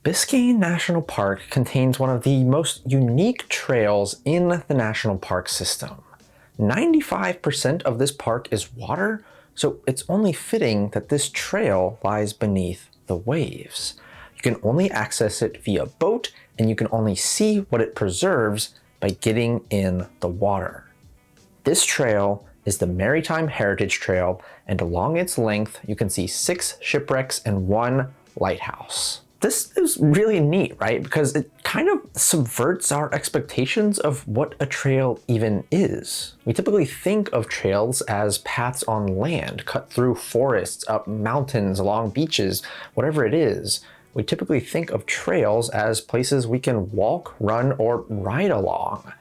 Biscayne National Park contains one of the most unique trails in the national park system. 95% of this park is water, so it's only fitting that this trail lies beneath the waves. You can only access it via boat, and you can only see what it preserves by getting in the water. This trail is the Maritime Heritage Trail, and along its length you can see 6 shipwrecks and 1 lighthouse. This is really neat, right? Because it kind of subverts our expectations of what a trail even is. We typically think of trails as paths on land, cut through forests, up mountains, along beaches, whatever it is. We typically think of trails as places we can walk, run, or ride along.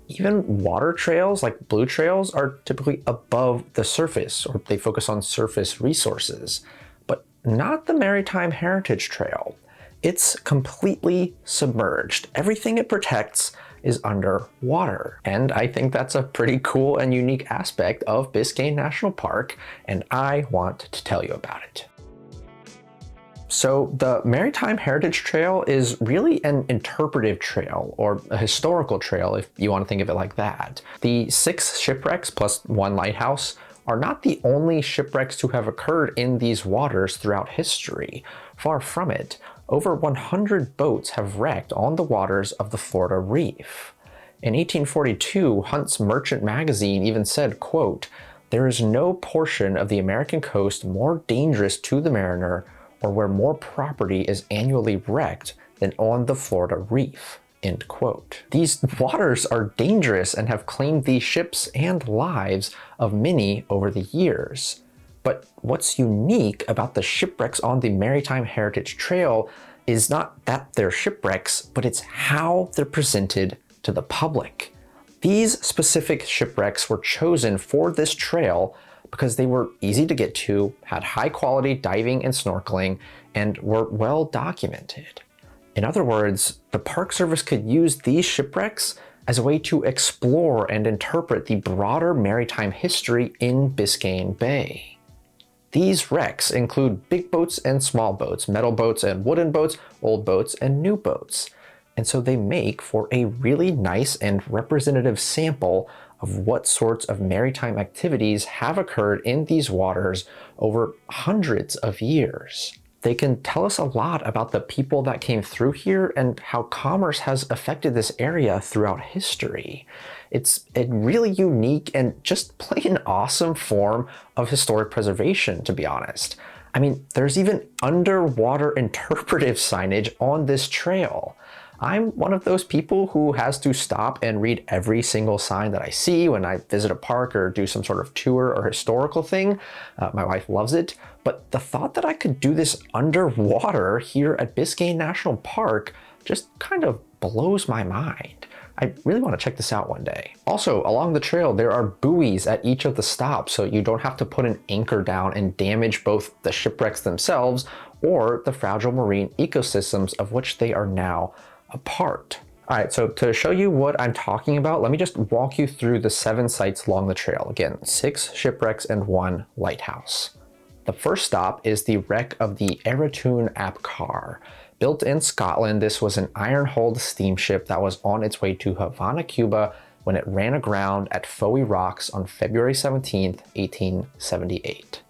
Even water trails like blue trails are typically above the surface, or they focus on surface resources. But not the Maritime Heritage Trail. It's completely submerged. Everything it protects is underwater. And I think that's a pretty cool and unique aspect of Biscayne National Park, and I want to tell you about it. So the Maritime Heritage Trail is really an interpretive trail, or a historical trail if you want to think of it like that. The 6 shipwrecks plus 1 lighthouse are not the only shipwrecks to have occurred in these waters throughout history. Far from it. Over 100 boats have wrecked on the waters of the Florida Reef. In 1842, Hunt's Merchant Magazine even said, quote, "There is no portion of the American coast more dangerous to the mariner or where more property is annually wrecked than on the Florida Reef." End quote. These waters are dangerous and have claimed the ships and lives of many over the years. But what's unique about the shipwrecks on the Maritime Heritage Trail is not that they're shipwrecks, but it's how they're presented to the public. These specific shipwrecks were chosen for this trail because they were easy to get to, had high quality diving and snorkeling, and were well documented. In other words, the Park Service could use these shipwrecks as a way to explore and interpret the broader maritime history in Biscayne Bay. These wrecks include big boats and small boats, metal boats and wooden boats, old boats and new boats. And so they make for a really nice and representative sample of what sorts of maritime activities have occurred in these waters over hundreds of years. They can tell us a lot about the people that came through here and how commerce has affected this area throughout history. It's a really unique and just plain awesome form of historic preservation, to be honest. I mean, there's even underwater interpretive signage on this trail. I'm one of those people who has to stop and read every single sign that I see when I visit a park or do some sort of tour or historical thing. My wife loves it, but the thought that I could do this underwater here at Biscayne National Park just kind of blows my mind. I really want to check this out one day. Also, along the trail, there are buoys at each of the stops, so you don't have to put an anchor down and damage both the shipwrecks themselves or the fragile marine ecosystems of which they are now a part. All right, so to show you what I'm talking about, let me just walk you through the 7 sites along the trail. Again, 6 shipwrecks and 1 lighthouse. The first stop is the wreck of the Eratoon Apcar. Built in Scotland, this was an iron-hulled steamship that was on its way to Havana, Cuba when it ran aground at Fowey Rocks on February 17, 1878.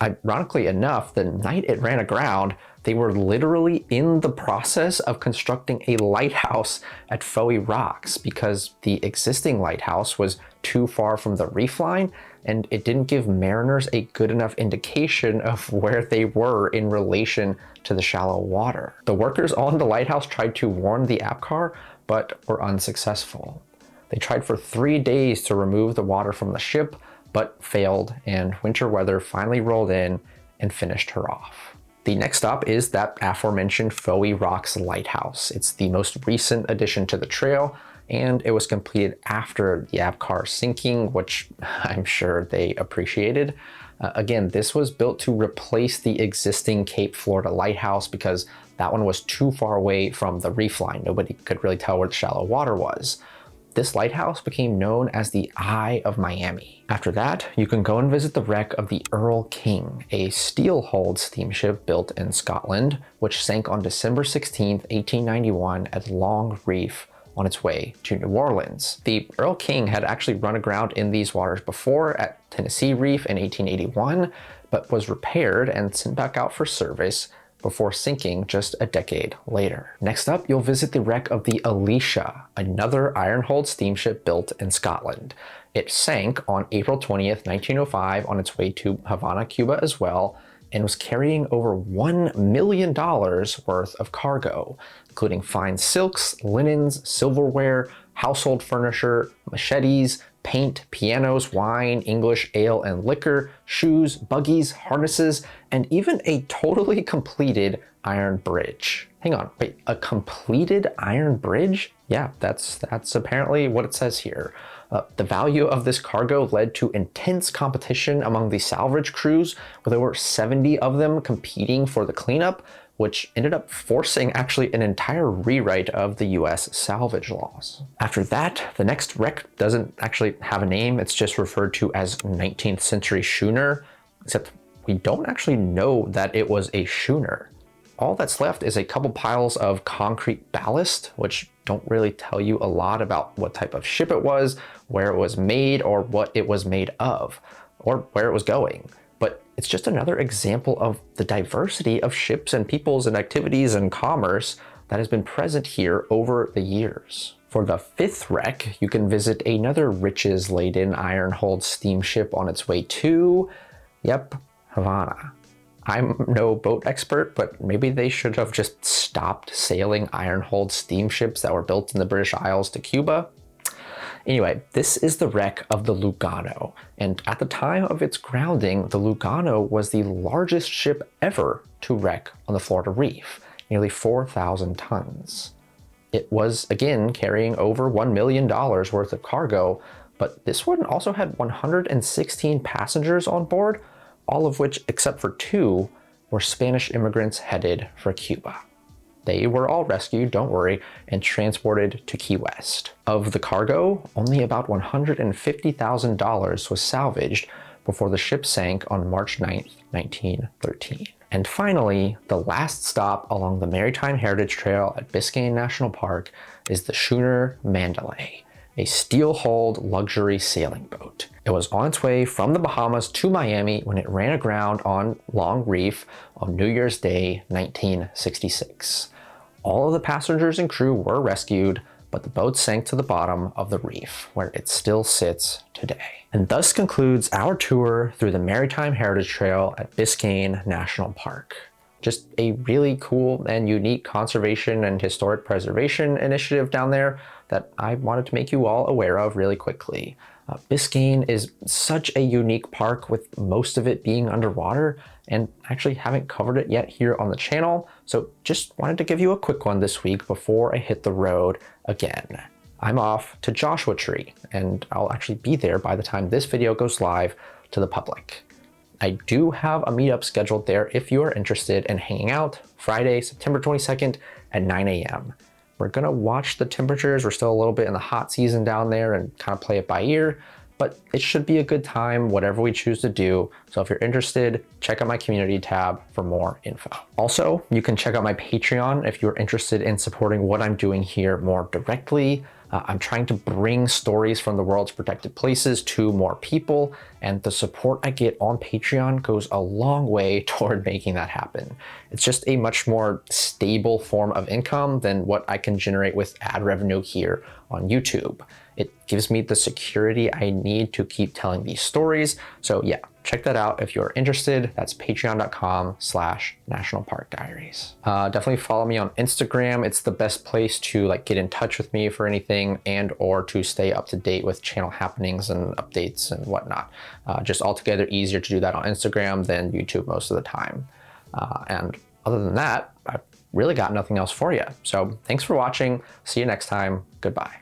Ironically enough, the night it ran aground, they were literally in the process of constructing a lighthouse at Fowey Rocks because the existing lighthouse was too far from the reef line and it didn't give mariners a good enough indication of where they were in relation to the shallow water. The workers on the lighthouse tried to warn the Apcar, but were unsuccessful. They tried for 3 days to remove the water from the ship, but failed, and winter weather finally rolled in and finished her off. The next stop is that aforementioned Fowey Rocks Lighthouse. It's the most recent addition to the trail, and it was completed after the Apcar sinking, which I'm sure they appreciated. Again, this was built to replace the existing Cape Florida lighthouse because that one was too far away from the reef line. Nobody could really tell where the shallow water was. this lighthouse became known as the Eye of Miami. After that, you can go and visit the wreck of the Earl King, a steel-hulled steamship built in Scotland, which sank on December 16, 1891 at Long Reef on its way to New Orleans. The Earl King had actually run aground in these waters before at Tennessee Reef in 1881, but was repaired and sent back out for service before sinking just a decade later. Next up, you'll visit the wreck of the Alicia, another iron-hulled steamship built in Scotland. It sank on April 20th, 1905 on its way to Havana, Cuba as well, and was carrying over $1 million worth of cargo, including fine silks, linens, silverware, household furniture, machetes, paint, pianos, wine, English, ale, and liquor, shoes, buggies, harnesses, and even a totally completed iron bridge. Hang on, wait, a completed iron bridge? Yeah, that's apparently what it says here. The value of this cargo led to intense competition among the salvage crews, with over 70 of them competing for the cleanup, which ended up forcing actually an entire rewrite of the US salvage laws. After that, the next wreck doesn't actually have a name, it's just referred to as 19th century schooner, except we don't actually know that it was a schooner. All that's left is a couple piles of concrete ballast, which don't really tell you a lot about what type of ship it was, where it was made, or what it was made of, or where it was going. But it's just another example of the diversity of ships and peoples and activities and commerce that has been present here over the years. For the fifth wreck, you can visit another riches-laden iron-hulled steamship on its way to, yep, Havana. I'm no boat expert, but maybe they should have just stopped sailing iron-hulled steamships that were built in the British Isles to Cuba. Anyway, this is the wreck of the Lugano, and at the time of its grounding, the Lugano was the largest ship ever to wreck on the Florida Reef, nearly 4,000 tons. It was, again, carrying over $1 million worth of cargo, but this one also had 116 passengers on board, all of which, except for 2, were Spanish immigrants headed for Cuba. They were all rescued, don't worry, and transported to Key West. Of the cargo, only about $150,000 was salvaged before the ship sank on March 9th, 1913. And finally, the last stop along the Maritime Heritage Trail at Biscayne National Park is the schooner Mandalay, a steel-hulled luxury sailing boat. It was on its way from the Bahamas to Miami when it ran aground on Long Reef on New Year's Day, 1966. All of the passengers and crew were rescued, but the boat sank to the bottom of the reef, where it still sits today. And thus concludes our tour through the Maritime Heritage Trail at Biscayne National Park. Just a really cool and unique conservation and historic preservation initiative down there that I wanted to make you all aware of really quickly. Biscayne is such a unique park, with most of it being underwater, and actually haven't covered it yet here on the channel, so just wanted to give you a quick one this week before I hit the road again. I'm off to Joshua Tree, and I'll actually be there by the time this video goes live to the public. I do have a meetup scheduled there if you are interested in hanging out Friday, September 22nd at 9 a.m. We're gonna watch the temperatures. We're still a little bit in the hot season down there and kind of play it by ear, but it should be a good time, whatever we choose to do. So if you're interested, check out my community tab for more info. Also, you can check out my Patreon if you're interested in supporting what I'm doing here more directly. I'm trying to bring stories from the world's protected places to more people, and the support I get on Patreon goes a long way toward making that happen. It's just a much more stable form of income than what I can generate with ad revenue here on YouTube. It gives me the security I need to keep telling these stories. So yeah, check that out if you're interested. That's patreon.com/National Park Diaries. Definitely follow me on Instagram. It's the best place to get in touch with me for anything and or to stay up to date with channel happenings and updates and whatnot. Just altogether easier to do that on Instagram than YouTube most of the time. And other than that, I've really got nothing else for you. So thanks for watching. See you next time. Goodbye.